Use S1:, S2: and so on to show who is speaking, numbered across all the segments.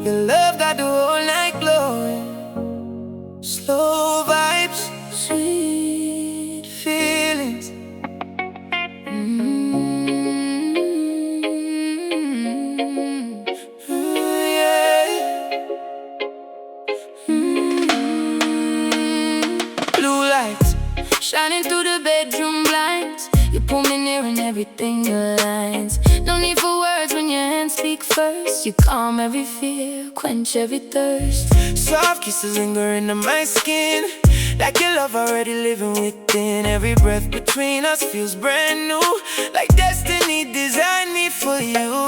S1: Your love got the whole night glowing. Slow vibes, sweet feelings. Yeah. Blue lights shining through the bedroom blinds. You pull me near and everything aligns. No need for words when your hands speak first. You calm every fear, quench every thirst. Soft kisses lingering on my skin, like your love already living within. Every breath between us feels brand new, like destiny designed me for you.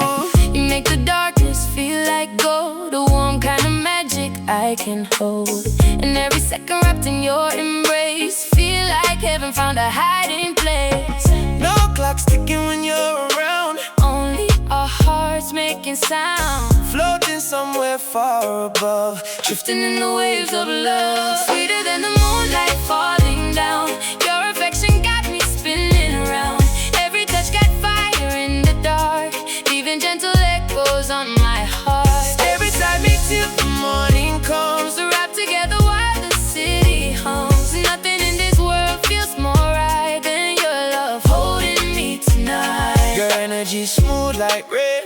S1: You make the darkness feel like gold, a warm kind of magic I can hold. And every second wrapped in your embrace, feel like heaven found a hiding place. No clock's ticking when you're around, only our hearts making sound. Floating somewhere far above, drifting in the waves of love. Sweeter than the moonlight falling down, your affection got me spinning around. Every touch got fire in the dark, leaving gentle echoes on my heart. Stay beside me till the morning comes, wrapped together while the city hums. Nothing in this world feels more right than your love holding me tonight. Your energy smooth like rain,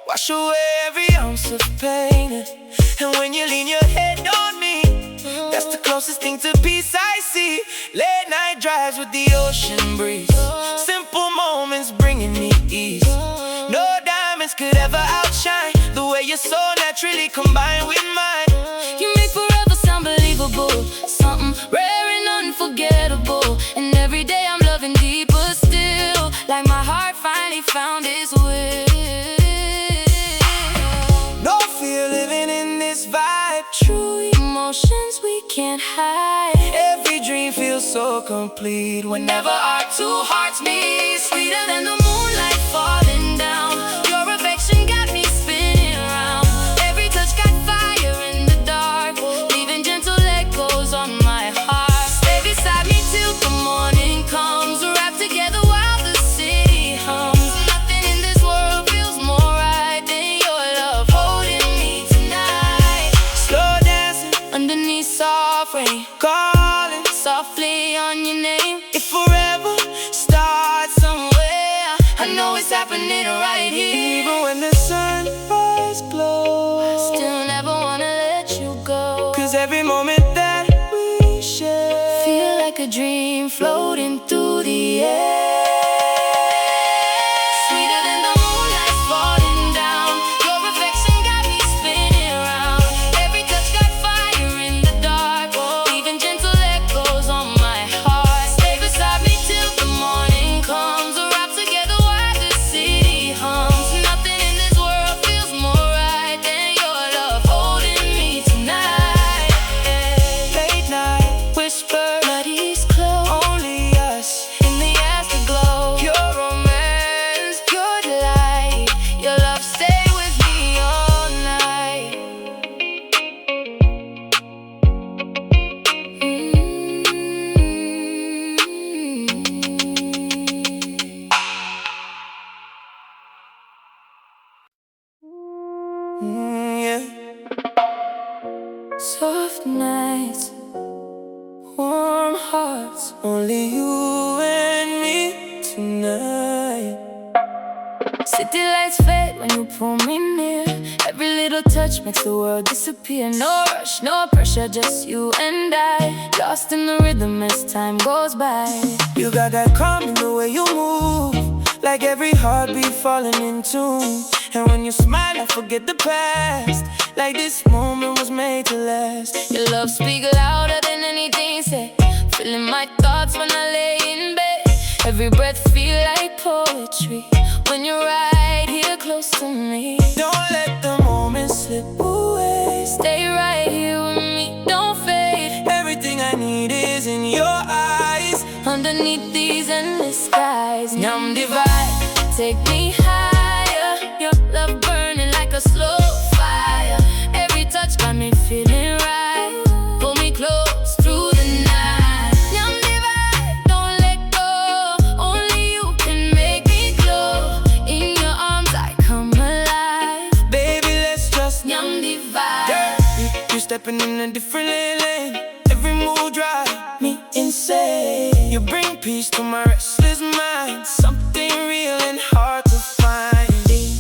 S1: wash away every ounce of pain. And when you lean your head on me, that's the closest thing to peace I see. Late night drives with the ocean breeze, simple moments bringing me ease. No diamonds could ever outshine the way you're so naturally combined with mine. You make forever sound believable, something rare and unforgettable. And every day I'm loving deeper still, like my heart finally found its will. No fear living in this vibe, true emotions we can't hide. Every dream feels so complete whenever our two hearts meet. Sweeter than the moonlight falling down, your affection got me spinning around. Every touch got fire in the dark, leaving gentle echoes on my heart. Stay beside me till the morning comes, wrapped together while the city hums. Nothing in this world feels more right than your love holding me tonight. Slow dancing underneath soft rain, calling softly on your name. If forever starts somewhere, I know it's happening right here. Even when the sunrise glows, still never wanna let you go. Cause every moment that we share feel like a dream floating through the air. Sweeter than the moonlight falling down, your affection got me spinning around. Every touch got fire in the dark, leaving gentle echoes on my heart. Stay beside me till the morning comes, wrapped together while the city hums. Nothing in this world feels more right than your love holding me tonight. Late night whisper, bodies close, only us in the afterglow. Your romance, your delight, your love stay with me all night. Yeah. Soft nights, warm hearts, only you and me tonight. City lights fade when you pull me near. Every little touch makes the world disappear. No rush, no pressure, just you and I, lost in the rhythm as time goes by. You got that calm in the way you move, like every heartbeat falling in tune. And when you smile, I forget the past, like this moment was made to last. Your love speaks louder than anything said, filling my thoughts when I lay in bed. Every breath feel like poetry when you're right here close to me. Don't let the moment slip away, stay right here with me, don't fade. Everything I need is in your eyes, underneath these endless skies. Nyam divide, take me higher, your love burning like a slow fire. Every touch got me feeling right, pull me close through the night. Nyam divide, don't let go, only you can make me glow. In your arms I come alive, baby let's just Nyam divide. stepping in a different lane. Every move drive me insane. You bring peace to my restless mind, something real and hard to find.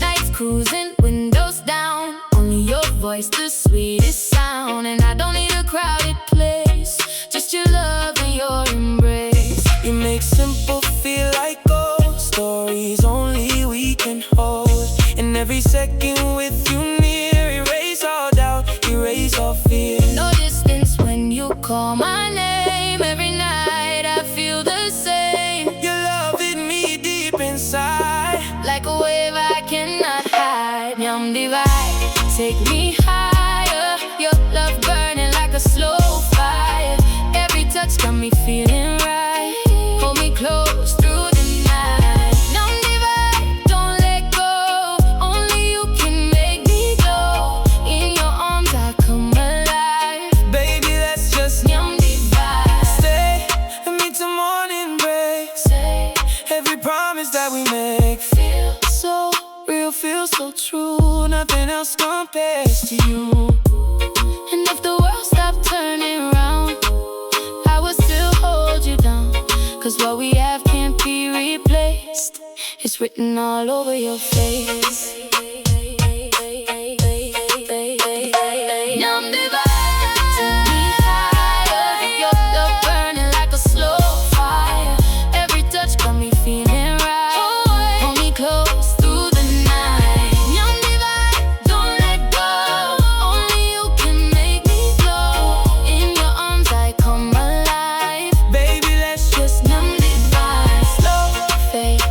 S1: Nights cruising, windows down, only your voice the sweetest sound. And I don't need a crowded place, just your love and your embrace. You make simple feel like gold, stories only we can hold. And every second with you near, erase all doubt, erase all fear. No distance when you call my name. Every night I feel the same. Your love hit me deep inside, like a wave I cannot hide. Nyam divide, take me higher. Your love burning like a slow fire. Every touch got me feeling right. Hold me close through the night. Nyam divide, don't let go. Only you can make me glow. In your arms I come alive. Baby, that's just Nyam divide. Stay and meet the morning break. Say every promise that we make. Feel so real, feel so true. Nothing else compares to you. And if the world stopped turning around, I would still hold you down. Cause what we have can't be replaced. It's written all over your face. Nyam divide, take me higher. Your love burning like a slow fire. Every touch got me feeling right. Hold me close through the night. Nyam divide, don't let go. Only you can make me glow. In your arms I come alive. Baby, let's just Nyam divide. Slow fade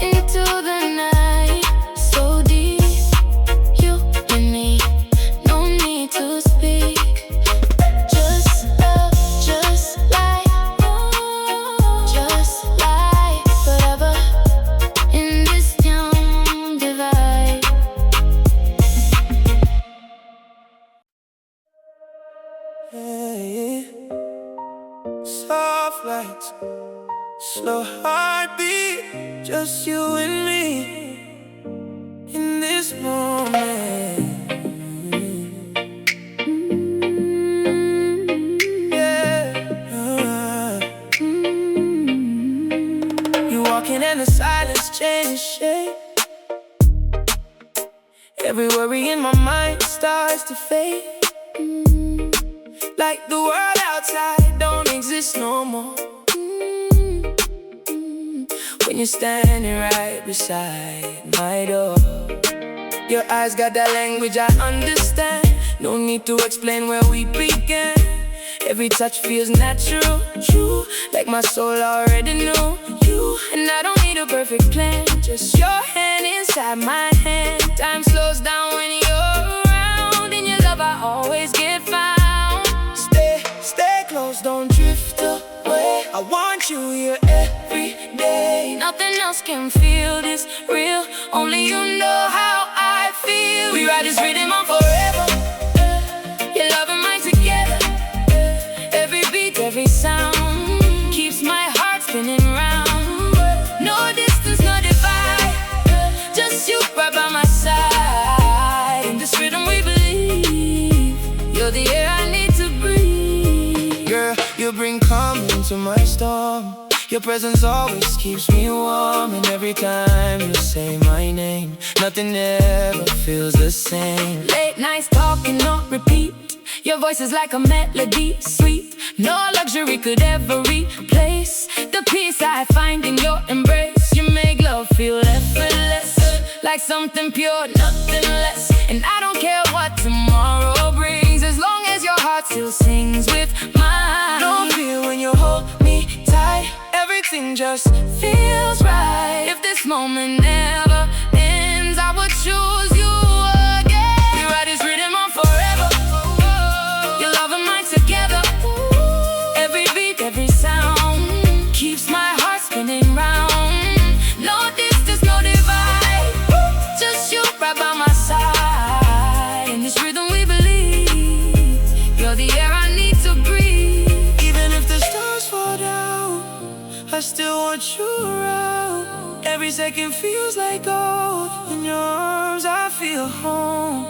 S1: into the night, so deep, you and me, no need to speak. Just love, just like forever. In this Nyam divide. Hey, soft lights, slow heartbeat, just you and me in this moment. Yeah. You walking and the silence changes shape. Every worry in my mind starts to fade. Like the world outside don't exist no more. When you're standing right beside my door. Your eyes got that language I understand. No need to explain where we began. Every touch feels natural, true, like my soul already knew you. And I don't need a perfect plan, just your hand inside my hand. Time slows down when you're around. In your love I always get found. Stay close, don't drift away. I want you here every day. Nothing else can feel this real. Only you know how I feel. We ride this rhythm on forever. Your love and mine together. Every beat, every sound keeps my heart spinning round. No distance, no divide. Just you right by my side. In this rhythm we believe. You're the air I need to breathe. Girl, you bring calm into my storm. Your presence always keeps me warm. And every time you say my name, nothing ever feels the same. Late nights talking on repeat. Your voice is like a melody, sweet. No luxury could ever replace the peace I find in your embrace. You make love feel effortless, like something pure, nothing less. And I don't care what tomorrow brings, as long as your heart still sings with mine. No fear when you hold me tight. Everything just feels right. If this moment never ends, I would choose you again. We ride this rhythm on forever. Your love and mine together. Every beat, every sound keeps my heart spinning round. No distance, no divide. Just you right by my side. In this rhythm we believe. You're the air I need to breathe. Even if the stars fall down, I still want you around. Every second feels like gold. In your arms I feel home.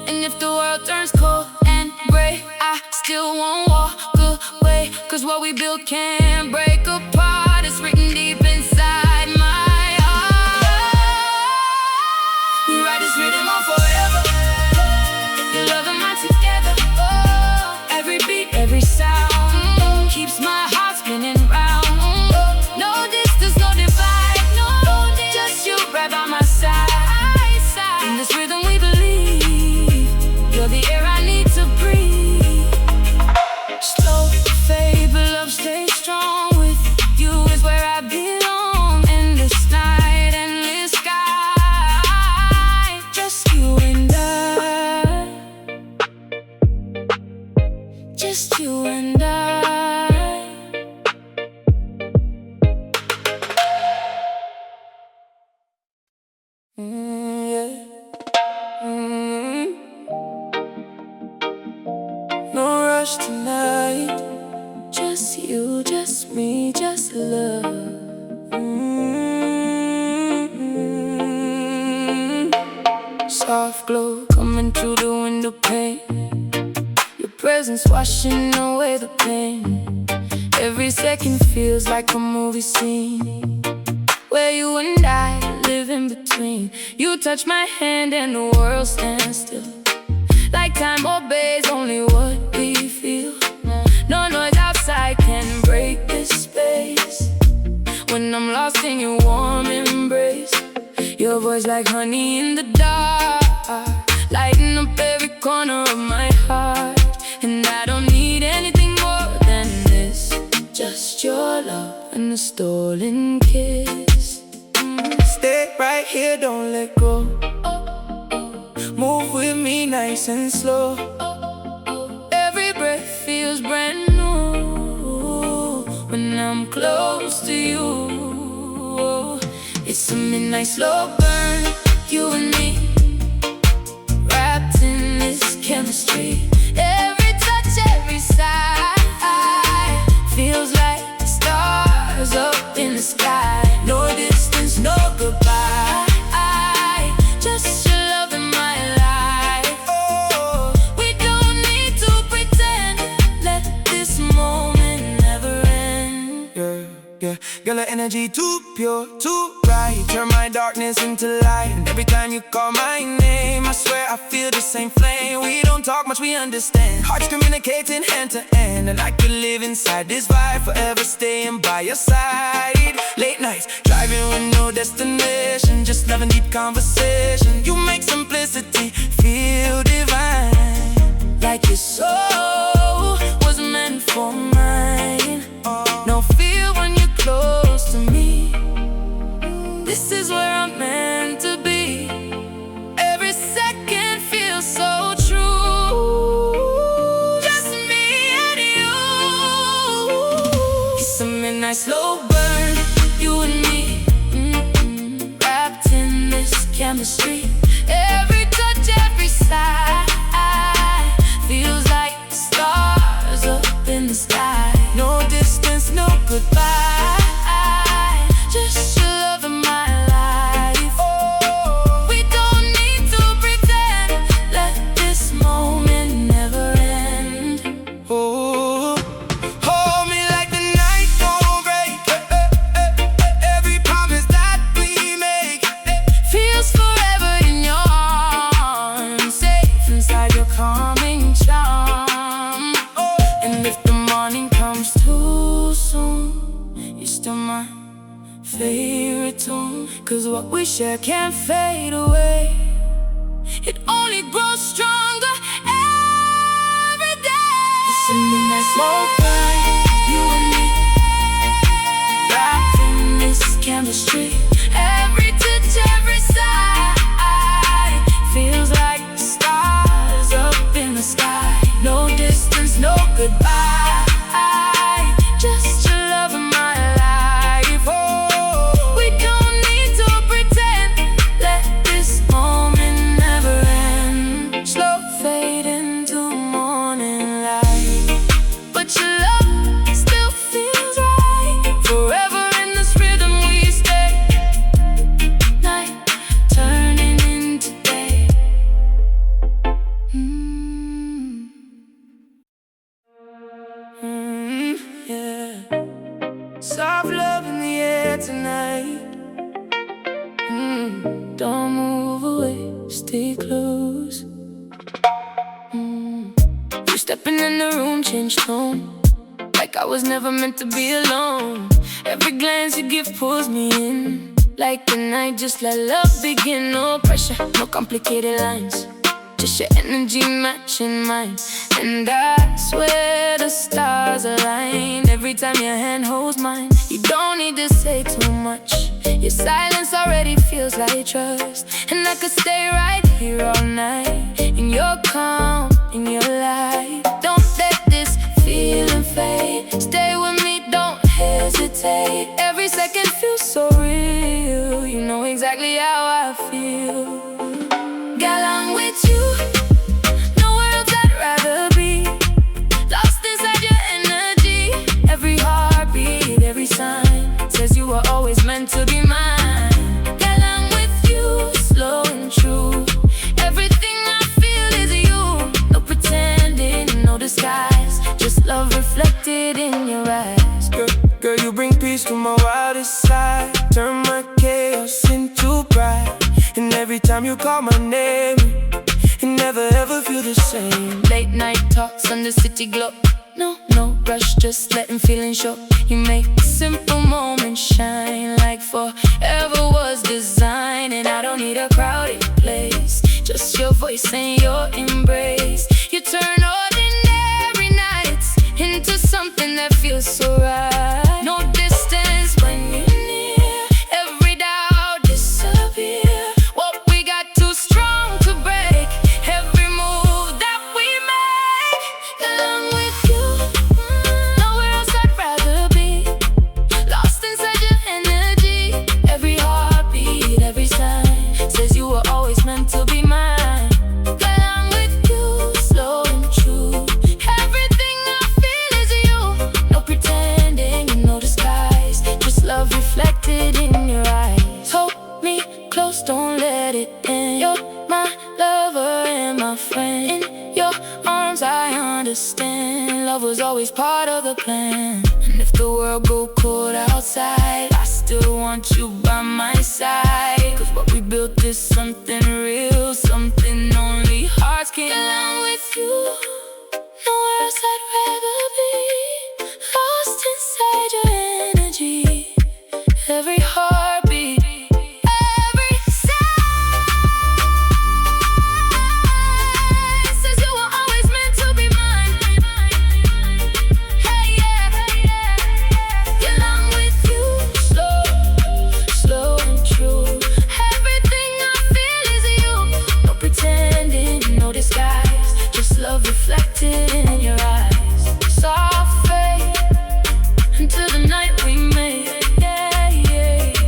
S1: And if the world turns cold and gray, still won't walk away, 'cause what we built can't break apart. It's written deep inside my heart. We write this rhythm on forever. Your love and mine together. Oh, every beat, every sound keeps my heart spinning round. No distance, no divide, no, just you right by my side. In this rhythm we believe, you're the air I need to breathe. Slow fade, but love stays strong. With you is where I belong. Endless night, endless sky, just you and I. Just you and I. No rush tonight. Just you, just me, just love. Soft glow coming through the window pane. Your presence washing away the pain. Every second feels like a movie scene, where you and I live in between. You touch my hand and the world stands still, like time obeys only what we feel. No noise outside can break this space. When I'm lost in your warm embrace, your voice like honey in the dark, lighting up every corner of my heart. And I don't need anything more than this, just your love and a stolen kiss. Stay right here, don't let go. Move with me nice and slow. Every breath feels brand new when I'm close to you. It's a midnight slow burn, you and me, wrapped in this chemistry. Every touch, every sigh feels like stars up in the sky. No distance, no goodbye, just your love in my life. Oh, we don't need to pretend, let this moment never end. Yeah, girl, your energy too pure, too right. Turn my darkness into light. And every time you call my name, I swear I feel the same flame. We don't talk much, we understand. Hearts communicating hand to hand. And I could live inside this vibe, forever staying by your side. Late nights, driving with no destination, just loving deep conversation. You make simplicity feel divine, like your soul was meant for mine. No fear when you're close to me. This is where I'm meant to be. Every second feels so true, just me and you. It's a midnight slow burn, you and me, wrapped in this chemistry. Every touch, every sigh feels like stars up in the sky. No distance, no goodbye, just your love in my life. Oh, we don't need to pretend, let this moment never end. Oh, hold me like the night won't break. Every promise that we make feels forever in your arms, safe inside your calming charm. And if the morning comes too soon, you're still my favorite tune. 'Cause what we share can't fade away, it only grows stronger every day. It's a midnight slow burn, you and me, wrapped in this chemistry. Every touch, every sigh feels like stars up in the sky. No distance, no goodbye, just your love in my life. Oh, we don't need to pretend, let this moment never end. Slow fade into morning light, but your love still feels right. Forever in this rhythm we stay. Don't move away, stay close. You stepping in the room, change tone, like I was never meant to be alone. Every glance you give pulls me in, like the night just let love begin. No pressure, no complicated lines, just your energy matching mine. And I swear the stars align every time your hand holds mine. You don't need to say too much, your silence already feels like trust. And I could stay right here all night, in your calm, in your light. Don't let this feeling fade, stay with me, don't hesitate. Every second feels so real, you know exactly how I feel. Got along with you, nowhere else I'd rather be. Lost inside your energy, every heartbeat, every sign says you were always meant to be mine. Got along with you, slow and true. Everything I feel is you, no pretending, no disguise, just love reflected in your eyes. Girl, you bring peace to my wildest side, turn my chaos into pride. And every time you call my name, it never ever feel the same. Late night talks under city glow, no rush, just letting feelings show. You make simple moments shine like forever was designed. And I don't need a crowded place, just your voice and your embrace. You turn ordinary nights into something that feels so right. No distance when you're near, every doubt disappears. What we got too strong to break, every move that we make. Along with you, nowhere else I'd rather be. Lost inside your energy, every heartbeat, every sign says you were always meant to be mine. Along with you, slow and true. Everything I feel is you, no pretending, no disguise, just love reflected in your eyes. Hold me close, don't let it end. You're my lover and my friend. In your arms I understand, love was always part of the plan. And if the world go cold outside, I still want you by my side. Cause what we built is something real, something only hearts can. Along with you, nowhere else I'd rather be. Lost inside your energy, every heartbeat, every sign says you were always meant to be mine. Hey yeah, along with you, slow and true. Everything I feel is you, no pretending, no disguise, just love reflected in your eyes. Soft fade into the night we made.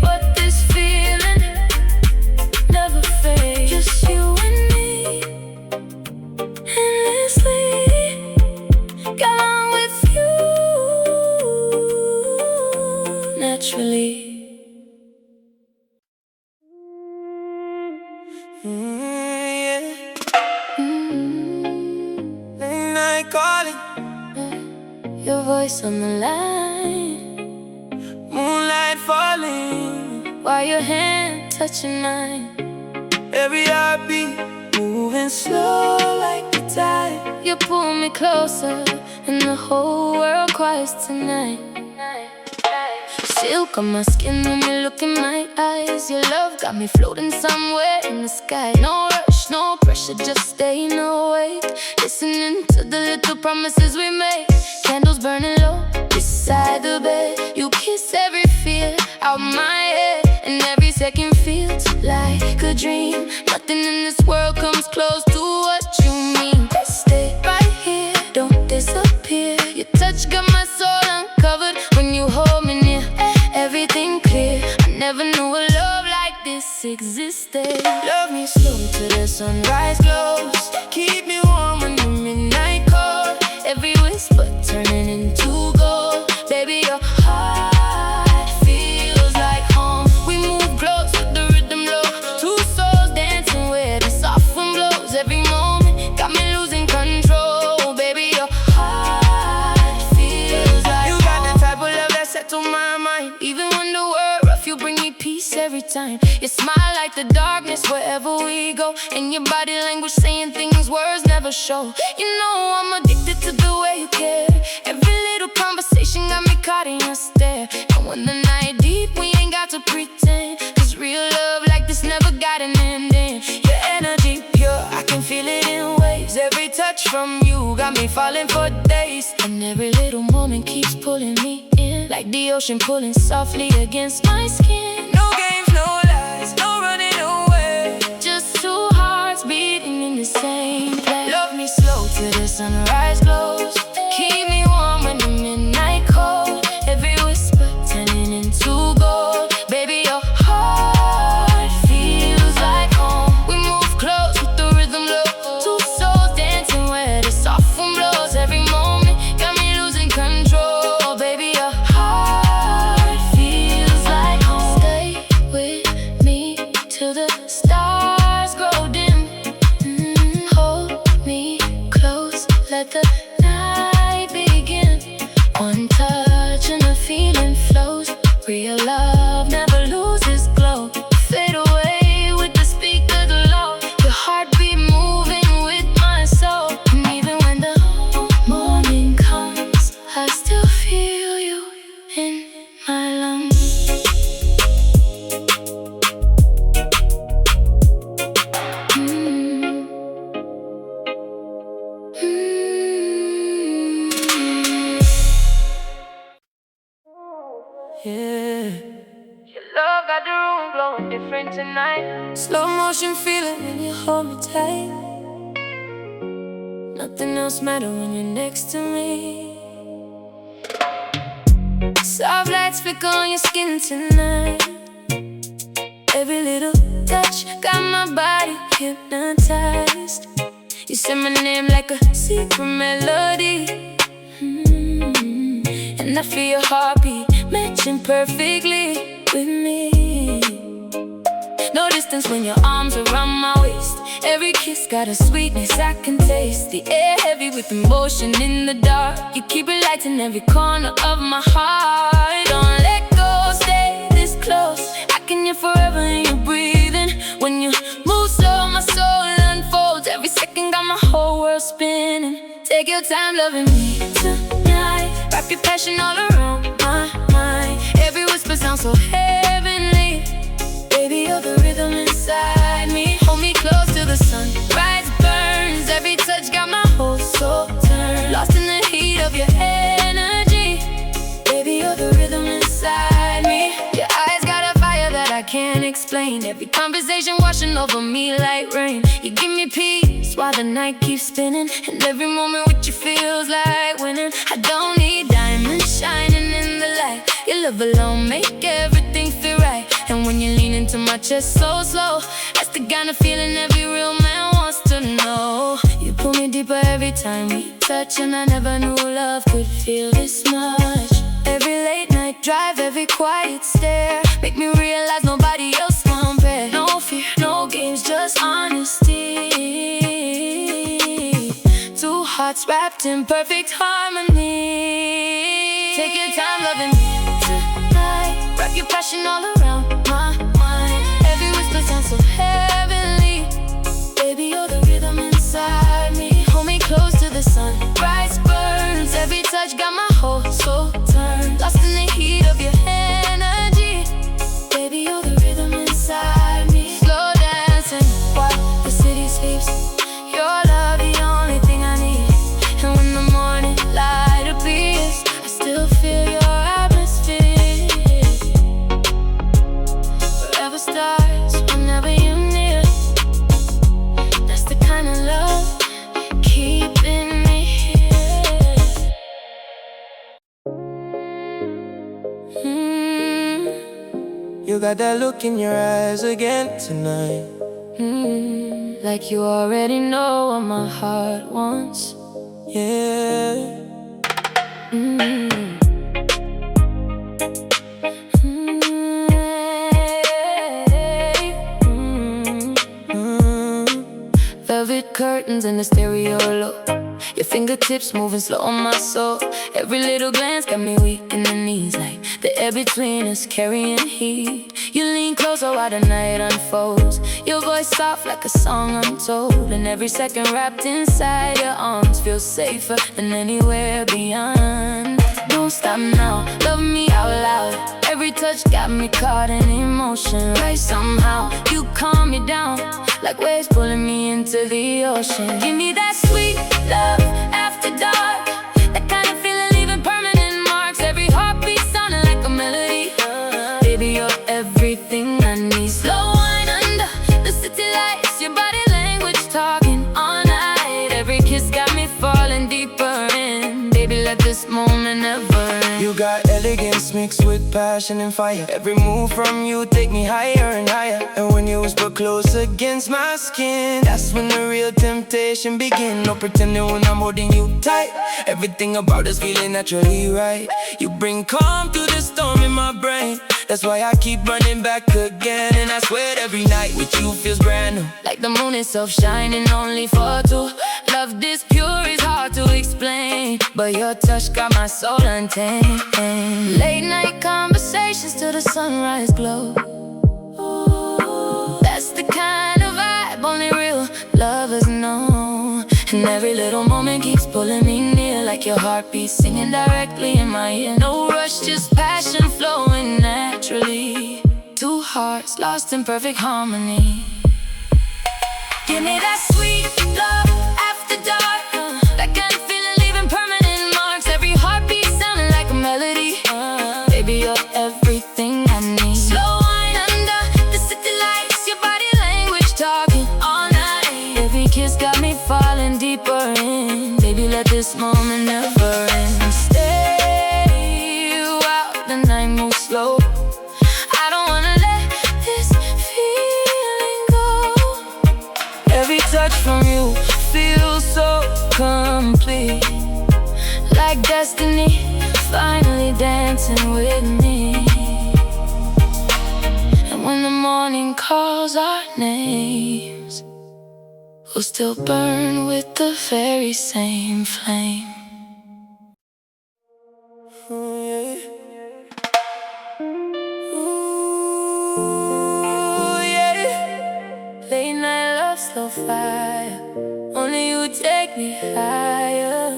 S1: But this feeling never fades. Just you and me, endlessly. Got on with you, naturally. Late night calling, your voice on the line, moonlight falling, while your hand touching mine. Every heartbeat moving slow like the tide. You pull me closer, and the whole world quiets tonight. Silk on my skin when you look in my eyes. Your love got me floating somewhere in the sky. No rush, no pressure, just staying awake, listening to the little promises we make. Candles burning low beside the bed. You kiss every fear out my head, and every second feels like a dream. Nothing in this world comes close to what you mean. Stay right here, don't disappear. Your touch got my soul uncovered when you hold me near. Everything clear, I never knew a love like this existed. Love me slow till the sunrise glows, keep me warm when the midnight cold. Every whisper turning into gold. Baby, your heart feels like home. We move close with the rhythm low, two souls dancing where the soft wind blows. Every moment got me losing control. Baby, your heart feels like you got the type of love that settle my mind. Even when the world rough, you bring me peace every time. You smile like like the darkness wherever we go. And your body language saying things words never show. You know I'm addicted to the way you care. Every little conversation got me caught in your stare. And when the night deep, we ain't got to pretend. Cause real love like this never got an ending. Your energy pure, I can feel it in waves. Every touch from you got me falling for days. And every little moment keeps pulling me in, like the ocean pulling softly against my skin. No games, no lies, no running away. Just two hearts beating in the same place. Love me slow till the sunrise glows. Keep me warm when the midnight cold. Every whisper turning into gold. Baby, your heart feels like home. We move close with the rhythm low. Two souls dancing where the soft wind blows. Every moment got me losing control. Baby, your heart feels like home. Stay with me till the stars grow dim. Hold me close, let the night begin. One touch and the feeling flows. Real love never loses glow. Fade away with the speaker low. Your heartbeat moving with my soul. And even when the morning comes, I still feel you in my lungs. Yeah. Your love got the room glowing different tonight. Slow motion feeling when you hold me tight. Nothing else matters when you're next to me. Soft lights flicker on your skin tonight. Every little touch got my body hypnotized. You say my name like a secret melody. And I feel your heartbeat matching perfectly with me. No distance when your arms around my waist. Every kiss got a sweetness I can taste. The air heavy with emotion in the dark. You keep it light in every corner of my heart. Don't let go, stay this close. I can hear forever in your breathing. When you move slow, my soul unfolds. Every second got my whole world spinning. Take your time loving me tonight. Wrap your passion all around my mind. Every whisper sounds so heavenly. Baby, you're the rhythm inside me. Hold me close till the sunrise burns. Every touch got my whole soul turned. Lost in the heat of your energy. Baby, you're the rhythm inside me. Your eyes got a fire that I can't explain. Every conversation washing over me like rain. You give me peace while the night keeps spinning. And every moment with you feels like winning. I don't need diamonds shining in the light. Your love alone make everything feel right. And when you lean into my chest so slow, that's the kind of feeling every real man wants to know. You pull me deeper every time we touch. And I never knew love could feel this much. Every late night drive, every quiet stare make me realize nobody else compares. No fear, no games, just honesty. Two hearts wrapped in perfect harmony. Take your time loving me tonight. Wrap your passion all around my mind. Every whisper sounds so heavenly. Baby, you're the rhythm inside me. Hold me close till the sunrise burns. Every touch got my whole soul turned. Lost in the heat of your energy. Baby, you're the rhythm inside me. Slow dancing while the city sleeps. Your love the only thing I need. And when the morning light appears, I still feel your atmosphere. Forever starts whenever you're near. That's the kind of love keeping me here.
S2: You got that look in your eyes again tonight.
S1: Like you already know what my heart wants.
S2: Yeah.
S1: Velvet curtains and the stereo low. Your fingertips moving slow on my soul. Every little glance got me weak in the knees. Like The air between us carrying heat. You lean closer while the night unfolds. Your voice soft like a song untold. And every second wrapped inside your arms feels safer than anywhere beyond. Don't stop now, love me out loud. Every touch got me caught in emotion. Right somehow, you calm me down like waves pulling me into the ocean. Give me that sweet love after dark. That kind of feeling leaving permanent marks. Every heartbeat sounding like a melody. Baby, you're everything I need. Slow wine under the city lights. Your body language talking all night. Every kiss got me falling deeper in. Baby, let this moment never end.
S2: You got elegance mixed with passion and fire. Every move from you take me higher and higher. And when you whisper close against my skin, that's when the real temptation begin. No pretending when I'm holding you tight. Everything about us feeling naturally right. You bring calm through the storm in my brain. That's why I keep running back again. And I swear every night with you feels brand new.
S1: Like the moon itself shining only for two. Love this pure is hard to explain, but your touch got my soul untamed. Late night conversations till the sunrise glow. That's the kind of vibe only real lovers know. And every little moment keeps pulling me near, like your heartbeat singing directly in my ear. No rush, just passion flowing naturally. Two hearts lost in perfect harmony. Give me that sweet love after dark. That kind of feeling leaving permanent marks. Every heartbeat sounding like a melody. Baby, you're everything I need. Slow wine under the city lights. Your body language talking all night. Every kiss got me falling deeper in. Baby, let this moment never end. Stay while the night moves slow. I don't wanna let this feeling go.
S2: Every touch from you feels so complete.
S1: Like destiny finally dancing with me. And when the morning calls our names, we'll still burn with the very same flame.
S2: Ooh, yeah.
S1: Late night love, slow fire. Only you take me higher.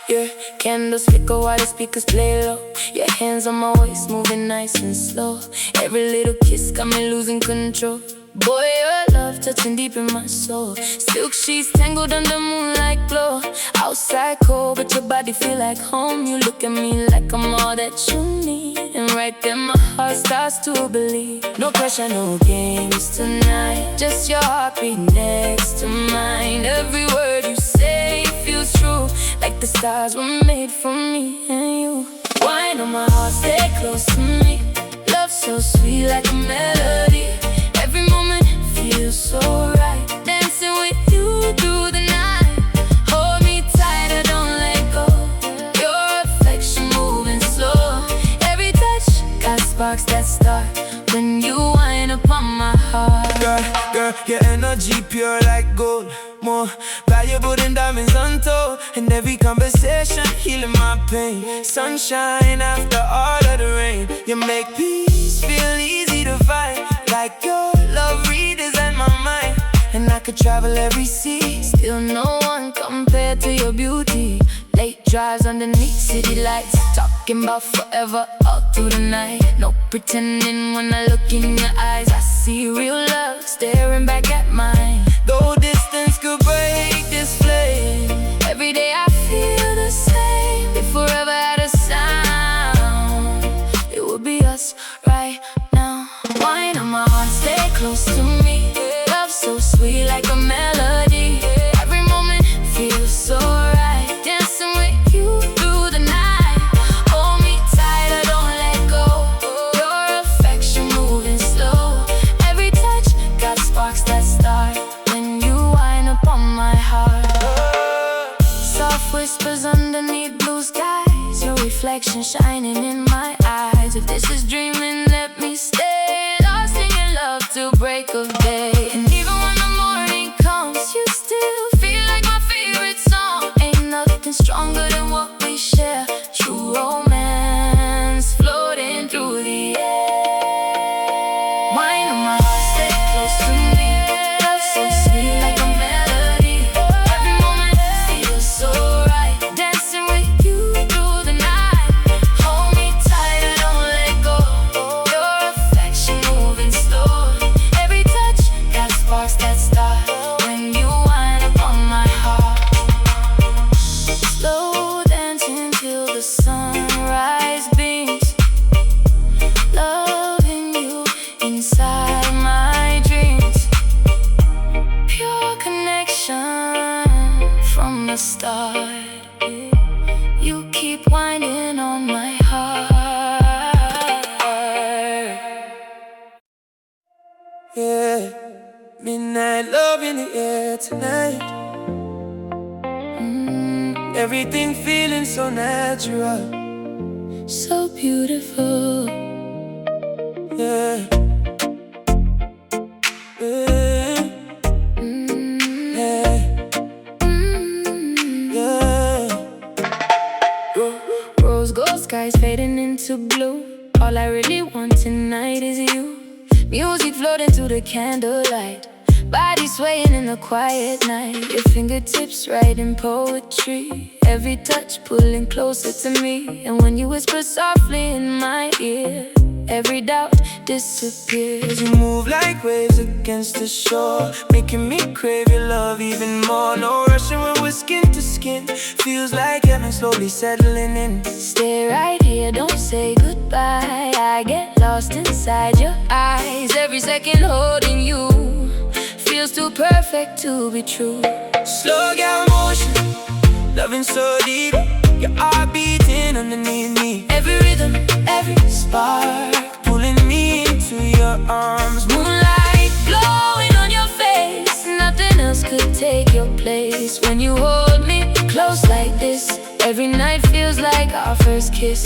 S2: Yeah.
S1: Candles flicker while the speakers play low. Your hands on my waist, moving nice and slow. Every little kiss got me losing control. Boy, your love touching deep in my soul. Silk sheets tangled under moonlight glow. Outside cold, but your body feel like home. You look at me like I'm all that you need. And right there my heart starts to believe. No pressure, no games tonight. Just your heartbeat next to mine. Every word you say feels true. Like the stars were made for me and you. Wine on my heart, stay close to me. Love so sweet like a melody. Every moment feels so right. Dancing with you through the night. Hold me tighter, don't let go. Your affection moving slow. Every touch got sparks that start when you wind upon my heart.
S2: Girl, your energy pure like gold. More valuable than diamonds untold. And every conversation healing my pain. Sunshine after all of the rain. You make peace feel easy to find. Like your love redesign my mind. And I could travel every sea.
S1: Still no one compared to your beauty. Late drives underneath city lights. Talking about forever all through the night. No pretending when I look in your eyes. I see real love staring back at mine.
S2: Though distance could break this flame,
S1: every day I feel the same. If forever had a sound, it would be us right now. Wine on my heart, stay close to me. Love so sweet like a melody. Every moment feels so right. Dancing with you through the night. Hold me tighter, don't let go. Your affection moving slow. Every touch got sparks that start when you wind up on my heart. Soft whispers underneath blue skies. Your reflection shining in my eyes. If this is dreaming, let me stay lost in your love till break of day. And even when the morning comes, you still feel like my favorite song. Ain't nothing stronger than what we share. True romance floating through the air. Wine on my heart, stay close to me. Love so sweet like a melody. Every moment feels so right. Dancing with you through the night. Hold me tight and don't let go. Your affection moving slow. Every touch that sparks that start. When you wind up on my heart. Slow dancing till the sunrise beams. Loving you inside my dreams. Pure connection from the start. You keep winding on my heart.
S2: Yeah, midnight love in the air tonight. Everything feeling so natural.
S1: So beautiful.
S2: Yeah, yeah, yeah, yeah.
S1: Rose gold skies fading into blue. All I really want tonight is you. Music floating through the candlelight. Body swaying in the quiet night. Your fingertips writing poetry. Every touch pulling closer to me. And when you whisper softly in my ear, every doubt disappears.
S2: You move like waves against the shore, making me crave your love even more. No rushing when we're skin to skin. Feels like heaven slowly settling in.
S1: Stay right here, don't say goodbye. I get lost inside your eyes. Every second holding you feels too perfect to be true.
S2: Slow down motion, loving so deep. Your heart beating underneath me.
S1: Every rhythm, every spark
S2: pulling me into your arms.
S1: Moonlight glowing on your face. Nothing else could take your place. When you hold me close like this, every night feels like our first kiss.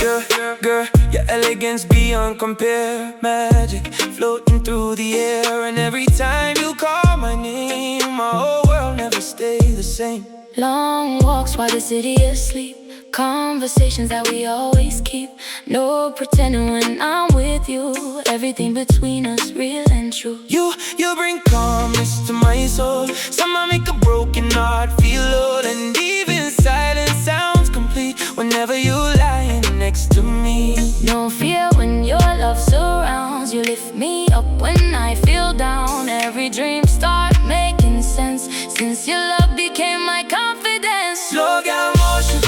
S2: Girl, your elegance beyond compare. Magic floating through the air. And every time you call my name, my whole world never stays the same.
S1: Long walks while the city asleep. Conversations that we always keep. No pretending when I'm with you. Everything between us real and true.
S2: You bring calmness to my soul. Somehow make a broken heart feel whole. And even silence sounds complete whenever you lying next to me.
S1: No fear when your love surrounds. You lift me up when I feel down. Every dream start making sense since your love became my confidence.
S2: Slow down motion,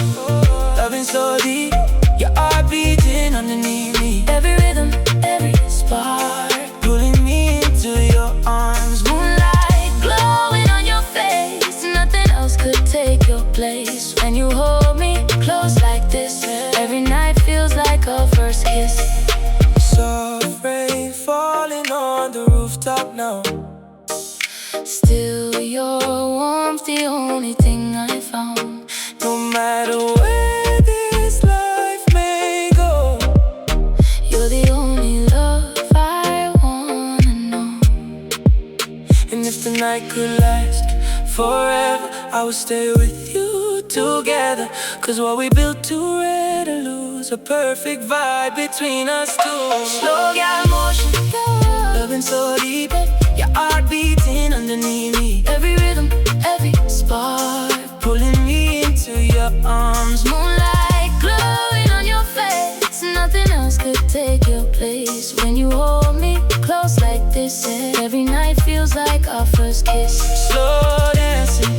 S2: loving so deep. Your heart beating underneath me.
S1: Every rhythm, every spark
S2: pulling me into your arms.
S1: Moonlight glowing on your face. Nothing else could take your place. When you hold me close like this, every night feels like a first kiss.
S2: Soft rain falling on the rooftop now.
S1: Still your warmth, the only thing I found.
S2: No matter where this life may go,
S1: You're the only love I wanna know.
S2: and if the night could last forever, I would stay with you together. Cause what we built too rare to lose. A perfect vibe between us two. Slow down motion, loving so deep. Your heart beating underneath me.
S1: Every rhythm, every spark
S2: pulling me into your arms.
S1: Moonlight glowing on your face. Nothing else could take your place. When you hold me close like this, every night feels like our first kiss.
S2: Slow dancing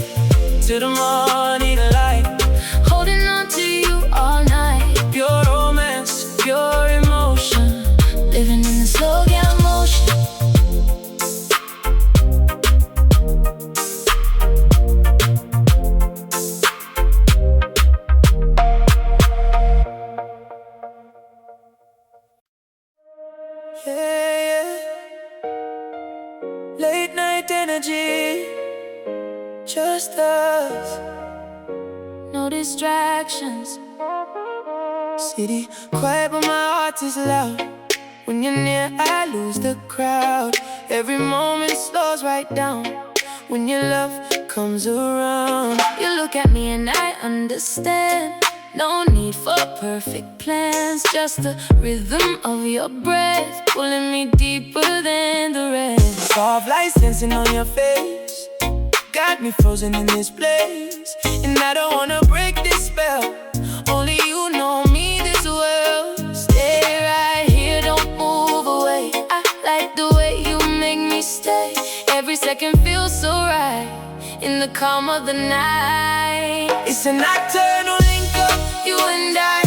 S2: to the morning light.
S1: Holding on to you all night.
S2: Pure romance, pure emotion.
S1: Living in the slow down motion.
S2: Yeah. Late night energy, just us.
S1: No distractions.
S2: City quiet but my heart is loud. When you're near, I lose the crowd. Every moment slows right down when your love comes around.
S1: You look at me and I understand. No need for perfect plans, just the rhythm of your breath pulling me deeper than the rest.
S2: Soft lights dancing on your face got me frozen in this place, and I don't wanna break this spell. Only you know me this well.
S1: Stay right here, don't move away. I like the way you make me stay. Every second feels so right in the calm of the night.
S2: It's a nocturnal link up, you and I,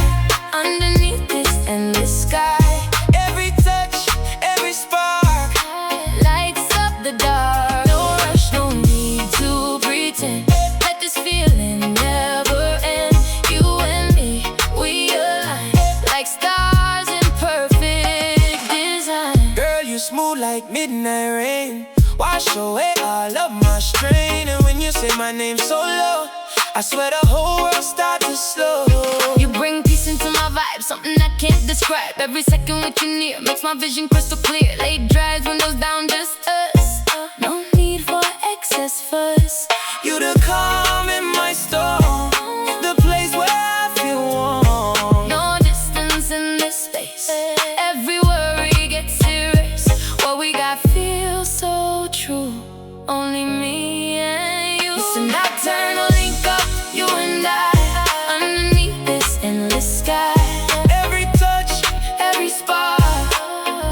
S1: Underneath this endless sky,
S2: every touch, every spark
S1: lights up the dark. No rush, no need to pretend. Let this feeling never end. You and me, we align like stars in perfect design.
S2: Girl, you smooth like midnight rain, wash away all of my strain. And when you say my name so low, I swear the whole world starts to slow.
S1: You bring peace into my vibe, something I can't describe. Every second with you near makes my vision crystal clear. Late drives, windows down, just us. No need for excess fuss.
S2: You the calm in my storm, the place where I feel warm.
S1: No distance in this space. Every worry gets erased. What we got feels so true. Only me and you.
S2: It's a nocturnal link up, you and I,
S1: Underneath this endless sky,
S2: every touch,
S1: every spark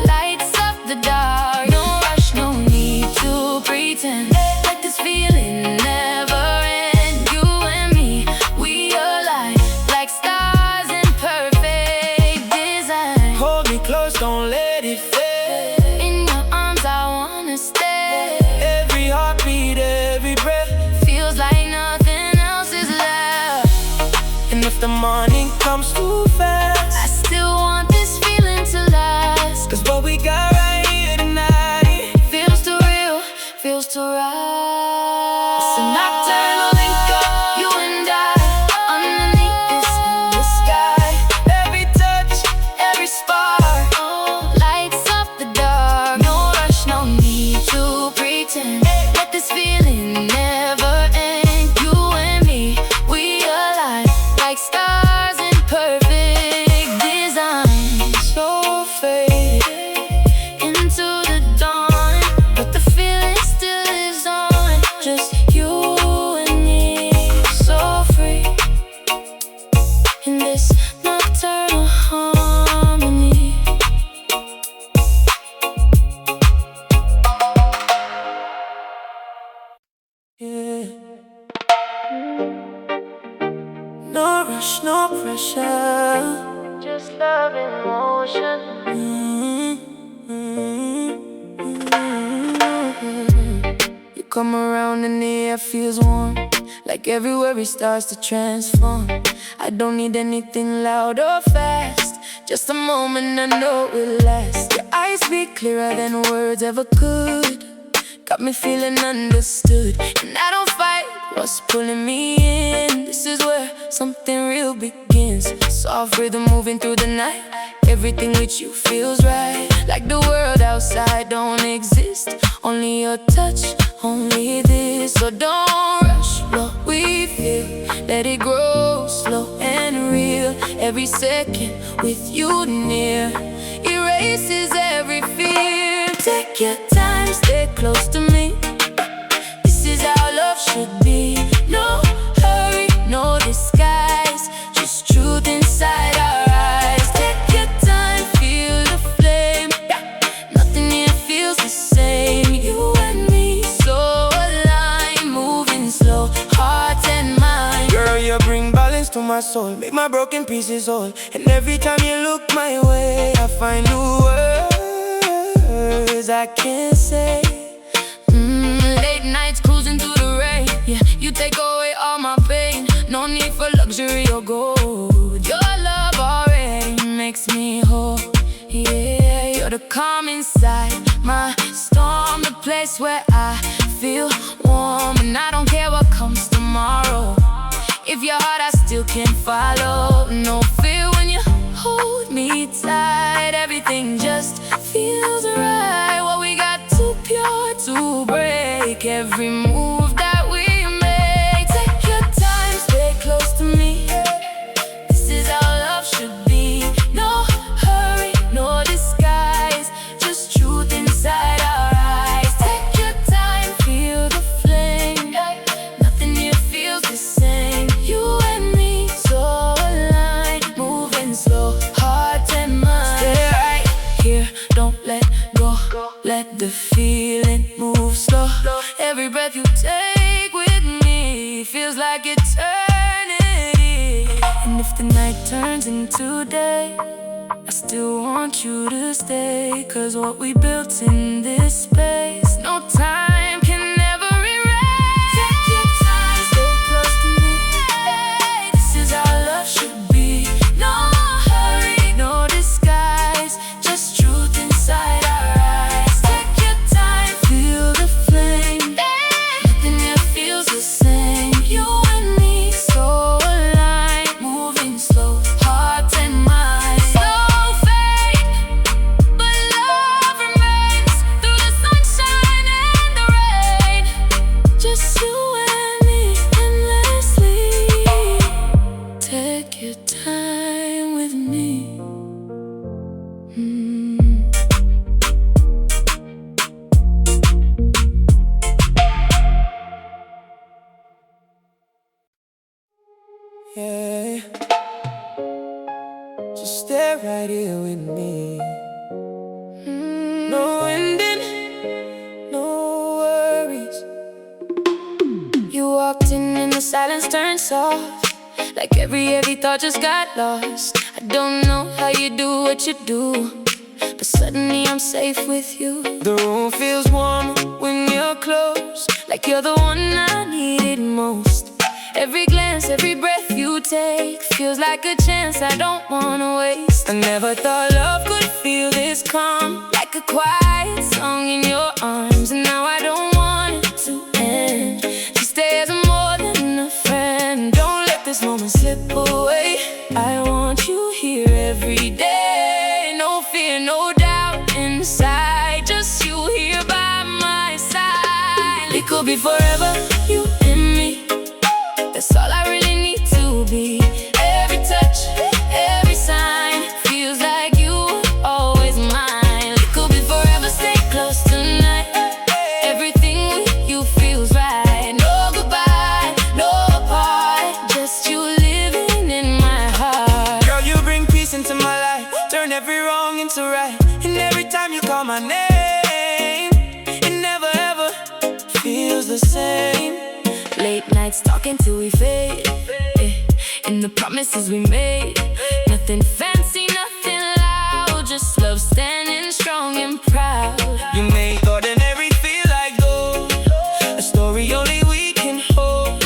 S1: lights up the dark. No rush, no need to pretend. Let this feeling never end. You and me, we align like stars in perfect design.
S2: hold me close, don't let it fade.
S1: In your arms I wanna stay.
S2: Every heartbeat, every breath,
S1: Feels like nothing else is left.
S2: and if the morning comes too fast,
S1: I still want this feeling to last.
S2: cause what we got right here tonight,
S1: Feels too real, feels too right.
S2: it's a nocturnal link up,
S1: You and I, underneath this endless sky,
S2: every touch,
S1: every spark lights up the dark. No rush, no need to pretend. Let this feeling never end. You and me, we align like stars in perfect design.
S2: so faded
S1: Into the dawn, but the feeling still lives on. Just you and me, so free in this nocturnal harmony.
S2: yeah. No rush, no pressure,
S1: Just love in motion.
S2: You come around and the air feels warm, like everywhere it starts to transform. I don't need anything loud or fast, just a moment I know will last. Your eyes speak clearer than words ever could, got me feeling understood. And I don't fight what's pulling me in. This is where something real begins. Soft rhythm moving through the night, everything with you feels right. Like the world outside don't exist, only your touch, only this. So don't rush what we feel, let it grow slow and real. Every second with you near erases every fear. Take your time, stay close to me. This is how love should be. No hurry, no disguise, just truth inside our eyes. Take your time, feel the flame. Nothing here feels the same. You and me, so aligned, moving slow, heart and mind. Girl, you bring balance to my soul, make my broken pieces whole. And every time you look my way, I find new words I can't say.
S1: Late nights cruising through the rain. Yeah, you take away all my pain. No need for luxury or gold. Your love already makes me whole. Yeah, you're the calm inside my storm, the place where I feel warm. And I don't care what comes tomorrow. If your heart I still can't follow. No fear when you hold me tight. Everything thing just feels right. What we got too pure to break. Every move that we make. Take your time, stay close to me. This is how love should be. No hurry, no disguise, just truth inside our eyes. Take your time, feel the flame. Nothing here feels the same. You and me, so aligned, moving slow, heart and mind. Stay right here, don't let go. Let the feeling move slow. Every breath you take with me feels like eternity. And if the night turns into day, I still want you to stay. 'Cause what we built in this space, no time can ever erase. Take your time, stay close to me. This is how love should be. No hurry, no disguise, just truth inside our eyes. Take your time, feel the flame. Nothing here feels the same. You and me, so aligned, moving slow, heart and mind. Slow fade, but love remains through the sunshine and the rain. Just you and me, endlessly. Take your time with me.
S2: Yeah, just stay right here with me. No ending, no worries.
S1: You walked in and the silence turned soft. Like every heavy thought just got lost. I don't know how you do what you do, but suddenly I'm safe with you.
S2: The room feels warm when you're close,
S1: Like you're the one I needed most. Every glance, every breath you take feels like a chance I don't wanna waste.
S2: I never thought love could feel this calm,
S1: Like a quiet song in your arms, and now I don't want it to end. She stays more than a friend. Don't let this moment slip away. I want you here every day. No fear, no doubt inside, just you here by my side. It could be forever, you and me. That's all I really need to be. Every touch, every sign feels like you were always mine. It could be forever, stay close tonight. Everything with you feels right. No goodbye, no apart, just you living in my heart.
S2: girl, you bring peace into my life, turn every wrong into right. And every time you call my name, it never ever feels the same.
S1: Late nights talking till we fade, and the promises we made. Nothing fancy, nothing loud, just love standing strong and proud.
S2: You make ordinary feel like gold, a story only we can hold.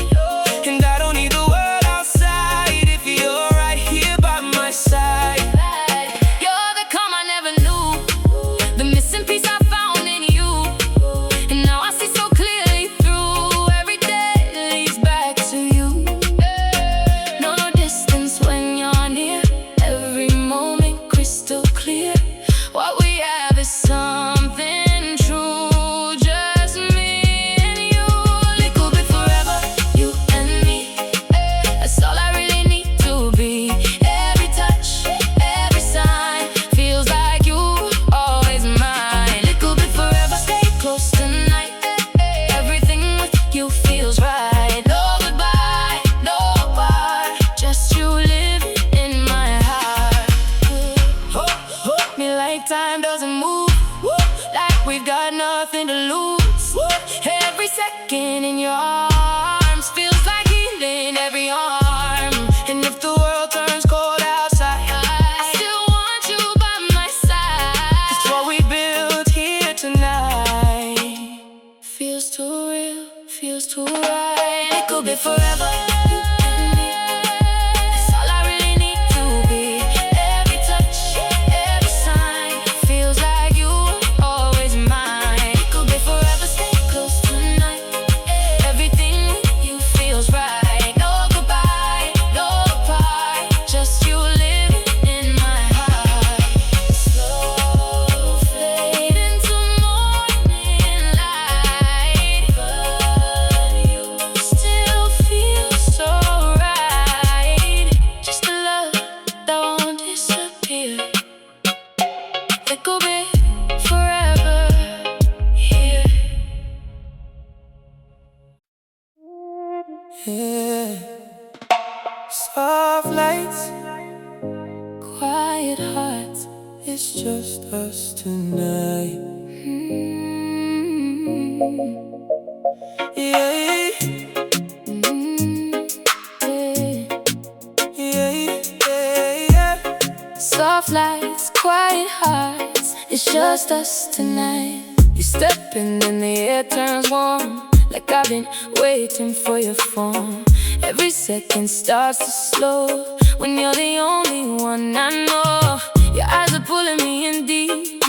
S2: And I don't need the world outside if you're right here by my side.
S1: You're the calm I never knew, the missing piece I found in you. And now I see so clearly through. Every day leads back to you. No distance when you're near. Every moment crystal clear. What we have is something true, just me and you. It could be forever, you and me. That's all I really need to be. Every touch, every sign feels like you were always mine. It could be forever, stay close tonight. Everything with you feels right. No goodbye, no apart, just you living in my heart. Hold me like time doesn't move, like we've got nothing to lose. Every second in your arms feels like healing every arm. And if the world turns cold outside, I still want you by my side.
S2: It's what we built here tonight.
S1: Feels too real, feels too right. It could be forever, you and me. That's all I really need to be. Every touch, every sign feels like you were always mine. It could be forever, stay close tonight. Everything with you feels right. No goodbye, no apart, just you living in my heart. Slow
S2: Soft lights,
S1: quiet hearts.
S2: it's just us tonight. Yeah, yeah.
S1: Soft lights, quiet hearts. It's just us tonight. You stepping and the air turns warm, like I've been waiting for your phone. Every second starts to slow when you're the only one I know. Your eyes are pulling me in deep,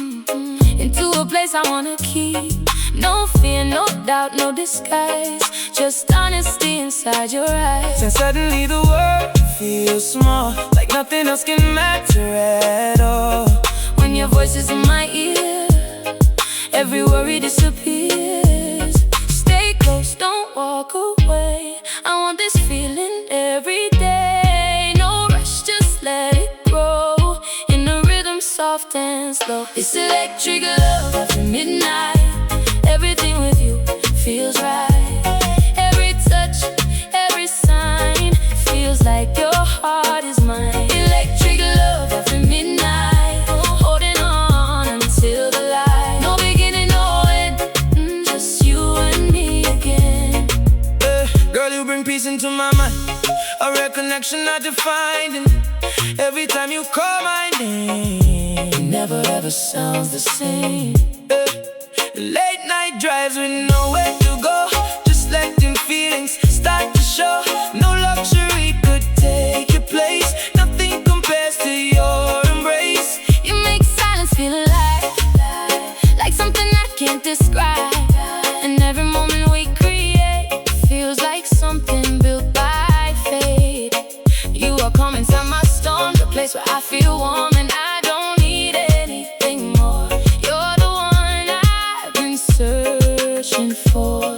S1: into a place I wanna keep. No fear, no doubt, no disguise, just honesty inside your eyes.
S2: And suddenly the world feels small, like nothing else can matter at all.
S1: When your voice is in my ear, every worry disappears. Stay close, don't walk away. I want this feeling every day. No rush, just let it grow in a rhythm soft and slow. It's electric love after midnight. Everything with you feels right. Every touch, every sign feels like your heart is mine. Electric love after midnight, holding on until the light. No beginning, no end, just you and me again.
S2: Girl, you bring peace into my mind, a real connection not defined. Every time you call my name,
S1: It never ever sounds the same.
S2: late night drives with nowhere to go, just letting feelings start to show. No luxury could take your place, nothing compares to your embrace.
S1: You make silence feel alive, like something I can't describe. And every moment we create feels like something built by fate. You are calm inside my storm, the place where I feel warm and I don't need anything more. You're the one I've been searching for.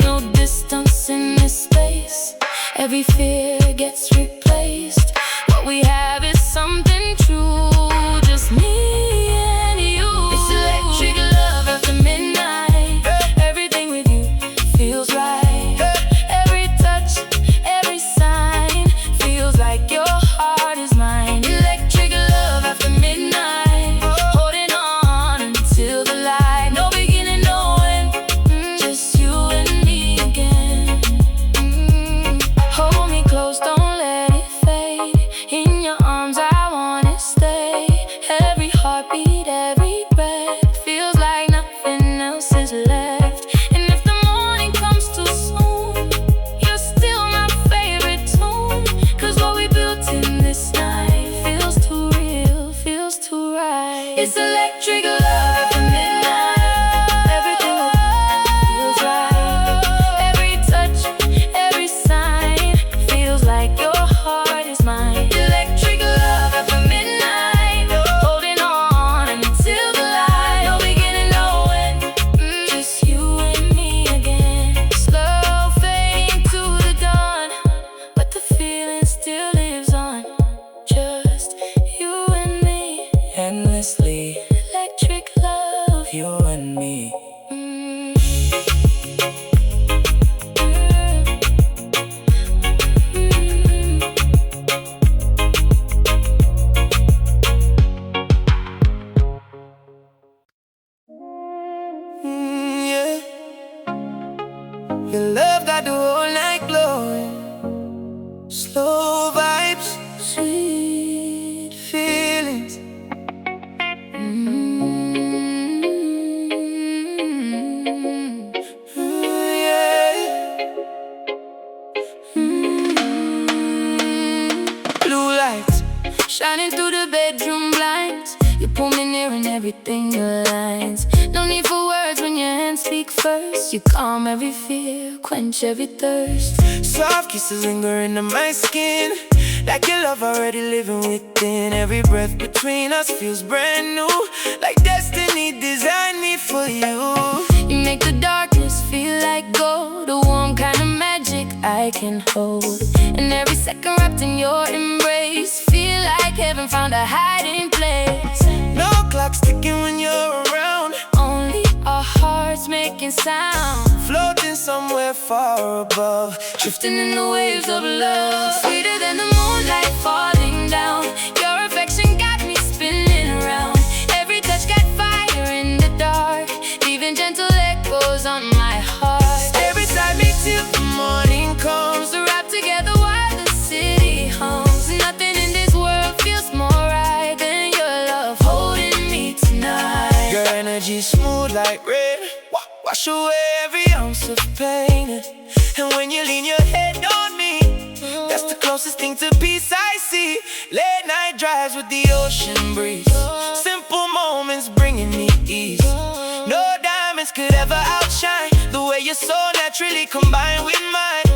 S1: No distance in this space, every fear gets replaced. What we have is something true, just me and you. It's electric love after midnight. Everything with you feels right. Every touch, every sign feels like your heart is mine. Electric love after midnight, holding on until the light. No beginning, no end, just you and me again. Hold me close, don't let it fade. In your arms I wanna stay. Every heartbeat, every breath feels like nothing else is left. And if the morning comes too soon, you're still my favorite tune. Cause what we built in this night feels too real, feels too right. It's electric love after midnight. Everything feels right. Every touch, every sign feels like your heart is mine. Electric love after midnight, holding on until the light. No beginning, no end, just you and me again. Slow fading to the dawn, but the feeling still lives on. Just you and me,
S2: Endlessly,
S1: electric love.
S2: you and me. Yeah. Your love got the whole night glowing. Slow vibes,
S1: Sweet
S2: feelings. Yeah. Blue lights,
S1: shining through the bedroom blinds. You pull me near and everything aligns. No need for words when your hands speak first. You calm every fear, quench every thirst.
S2: soft kisses lingering on my skin, like your love already living within. Every breath between us feels brand new, like destiny designed me for you.
S1: You make the darkness feel like gold, a warm kind of magic I can hold. And every second wrapped in your embrace, feel like heaven found a hiding place.
S2: No clock's ticking when you're around,
S1: Only our hearts making sound,
S2: floating somewhere far above,
S1: drifting in the waves of love. Sweeter than the moonlight falling down, your affection got me spinning around. Every touch got fire in the dark, leaving gentle echoes on my heart.
S2: Stay beside me till the morning comes,
S1: Wrapped together while the city hums. Nothing in this world feels more right than your love holding me tonight.
S2: your energy smooth like rain, wash away every ounce of pain. And when you lean your head on me, that's the closest thing to peace I see. Late night drives with the ocean breeze, simple moments bringing me ease. No diamonds could ever outshine the way you're so naturally combined with mine.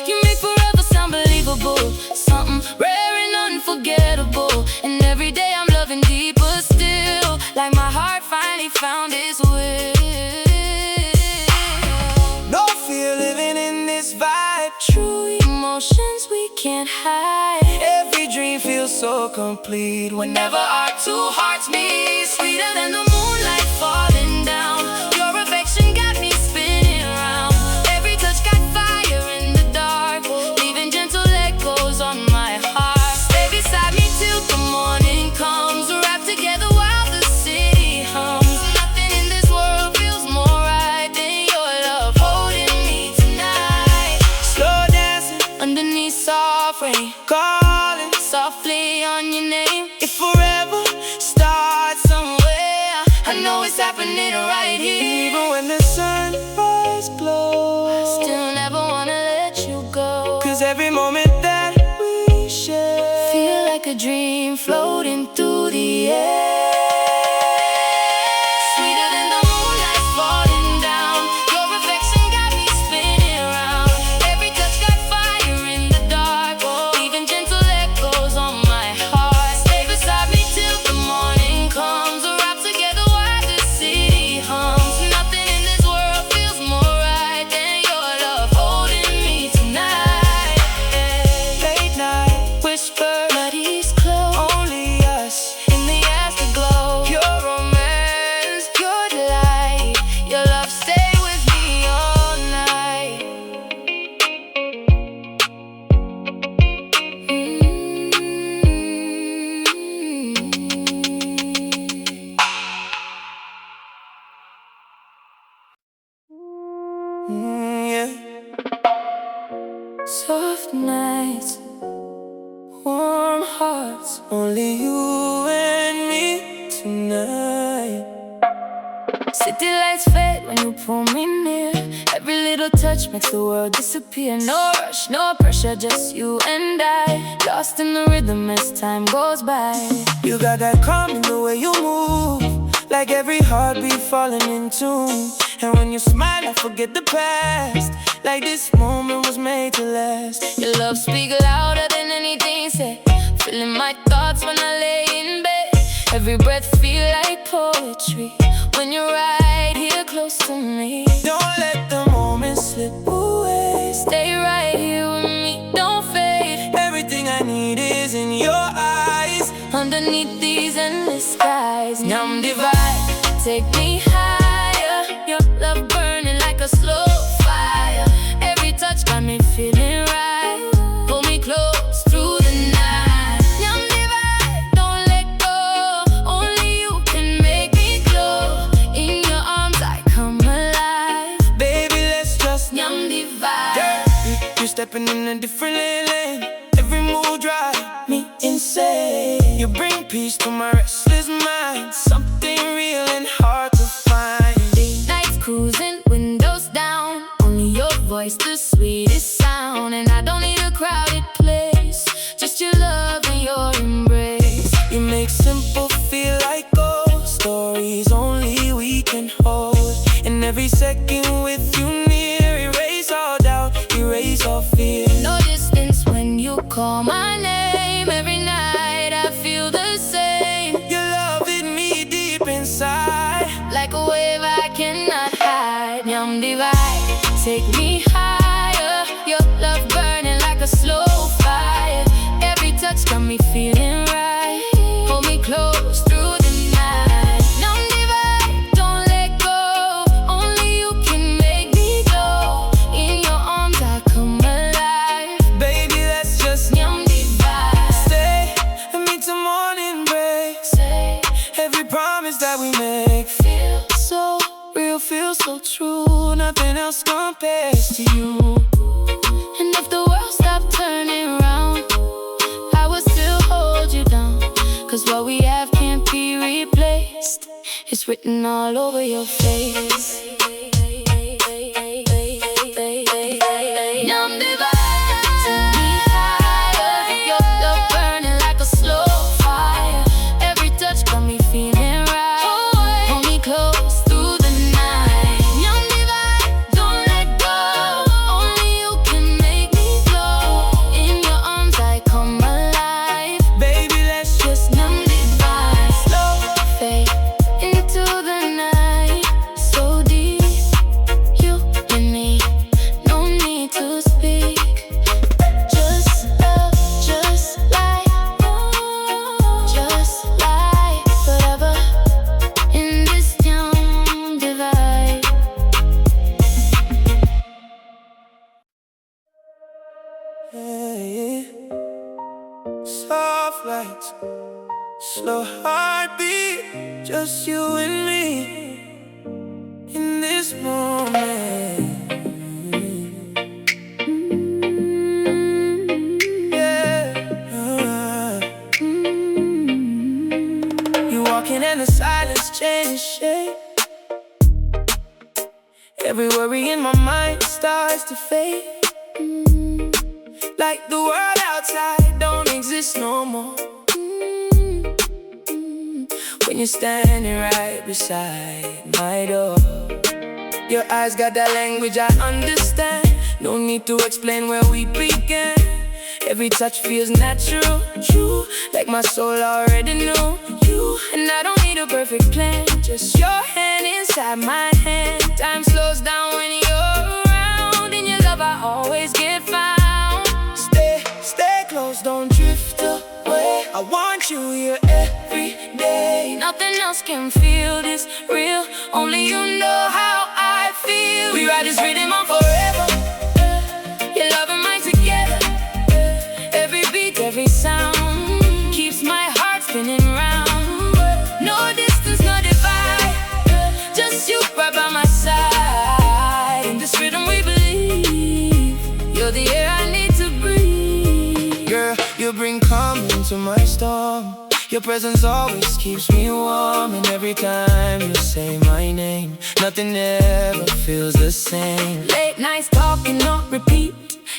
S1: You make forever sound believable, something rare and unforgettable. And every day I'm loving deeper still, like my heart finally found its will.
S2: No fear living in this vibe,
S1: True emotions we can't hide.
S2: every dream feels so complete
S1: Whenever our two hearts meet, sweeter than the moonlight falling down. Your affection got me spinning around. Every touch got fire in the dark, leaving gentle echoes on my heart. Stay beside me till the morning comes, wrapped together while the city hums. Nothing in this world feels more right than your love holding me tonight.
S2: slow dancing,
S1: Underneath soft rain,
S2: calling.
S1: softly on your name.
S2: If forever starts
S1: Somewhere, I know it's happening right here.
S2: even when the sunrise glows,
S1: Still never wanna let you go.
S2: cause every moment that we share
S1: Feel like a dream floating through the air. Sweeter than the moonlight falling down, your affection got me spinning around. Every touch got fire in the dark, leaving gentle echoes on my heart. Stay beside me till the morning comes, wrapped together while the city hums. Nothing in this world feels more right than your love holding me tonight.
S2: late night
S1: Whisper, bodies close,
S2: only us.
S1: in the afterglow. Your romance, your delight, your love stay with me all night.
S2: Yeah.
S1: Soft nights, warm hearts,
S2: Only you and me tonight.
S1: city lights fade when you pull me near. Every little touch makes the world disappear. No rush, no pressure, just you and I, lost in the rhythm as time goes by.
S2: You got that calm in the way you move, like every heartbeat falling in tune. And when you smile, I forget the past, like this moment was made to last.
S1: Your love speaks louder than anything said, filling my thoughts when I lay in bed. Every breath feel like poetry when you're right here close to me.
S2: Don't let the moment slip away.
S1: Stay right here with me, don't fade.
S2: Everything I need is in your eyes.
S1: Underneath these endless skies, Nyam divide, take me higher. Your love burning like a slow fire. Every touch got me feeling right. Pull me close through the night. Nyam divide, don't let go. Only you can make me glow. In your arms I come alive.
S2: Baby, let's just
S1: Nyam divide.
S2: You're stepping in a different lane. Every move drive me insane. You bring peace to my restless mind, something real and hard to find.
S1: Nights cruising, windows down, only your voice the sweetest sound. And I don't need a crowded place, just your love and your embrace.
S2: You make simple feel like gold stories only we can hold. And every second with you near, erase all doubt, erase all fear.
S1: No distance when you call my name. Every night I feel the same,
S2: Your love hit me deep inside.
S1: like a wave I cannot hide. Nyam divide, take me higher. Your love burning like a slow fire. Every touch got me feeling right. Hold me close through the night. Nyam divide, don't let go.
S2: nothing else compares to you.
S1: And if the world stopped turning around, I would still hold you down. Cause what we have can't be replaced. It's written all over your face. Numb divide, take me higher. Your love burning like a slow fire. Every touch got me feeling right. Hold me close through the night. Numb divide, don't let go. Only you can make me glow. In your arms I come alive.
S2: Baby, let's just
S1: Numb divide, slow fade into the night. So deep, you and me, no need to speak. Just love, just like forever. In this young divide.
S2: Hey, soft lights, slow heartbeat, just you and me in this moment. Yeah. You walking and the silence changes shape. Every worry in my mind starts to fade. Like the world outside don't exist no more. When you're standing right beside my door. Your eyes got that language I understand. No need to explain where we began. Every touch feels natural, true. Like my soul already knew you. And I don't need a perfect plan, just your hand inside my hand. Time slows down when you're around. In your love I always get found. Stay close, don't drift away. I want you here every day.
S1: Nothing else can feel this real. Only you know how I feel.
S2: We ride this rhythm on forever.
S1: Your love and mine together. Every beat, every sound keeps my heart spinning round. No distance, no divide. Just you right by my side. In this rhythm we believe. You're the air I need to breathe.
S2: Girl, you bring calm into my storm. Your presence always keeps me warm. And every time you say my name, nothing ever feels the same.
S1: Late nights talking on repeat.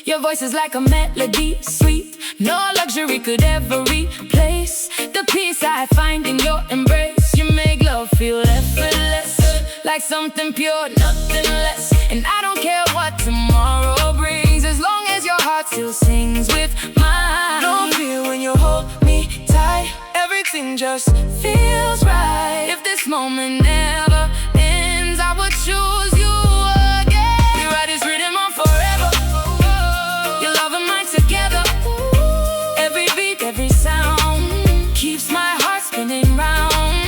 S1: Your voice is like a melody, sweet. No luxury could ever replace the peace I find in your embrace. You make love feel effortless, like something pure, nothing less. And I don't care what tomorrow brings, as long as your heart still sings with mine.
S2: No fear when you hold me tight. Everything just
S1: Feels right. If this moment never ends, I would choose you again.
S2: we ride this rhythm on forever.
S1: Your love and mine together. Every beat, every sound keeps my heart spinning round.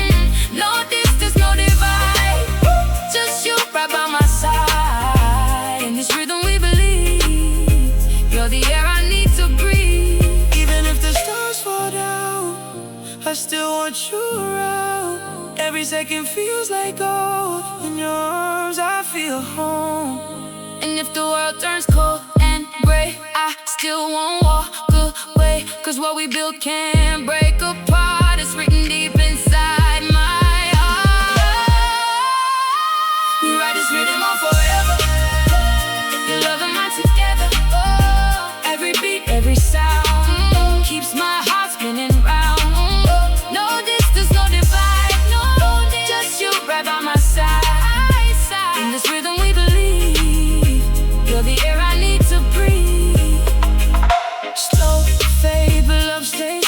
S1: No distance, no divide. Just you right by my side. In this rhythm we believe. You're the air I need to breathe.
S2: Even if the stars fall down, I still want you around. Every second feels like gold. In your arms I feel home.
S1: And if the world turns cold and gray, I still won't walk away. Cause what we built can't break apart. It's written deep inside my heart. We ride this rhythm on forever. Your love and mine together. Every beat, every sound keeps my heart spinning round. No distance, no divide. Just you right by my side. In this rhythm we believe. You're the air I need to breathe.
S2: Slow fade, but love stays.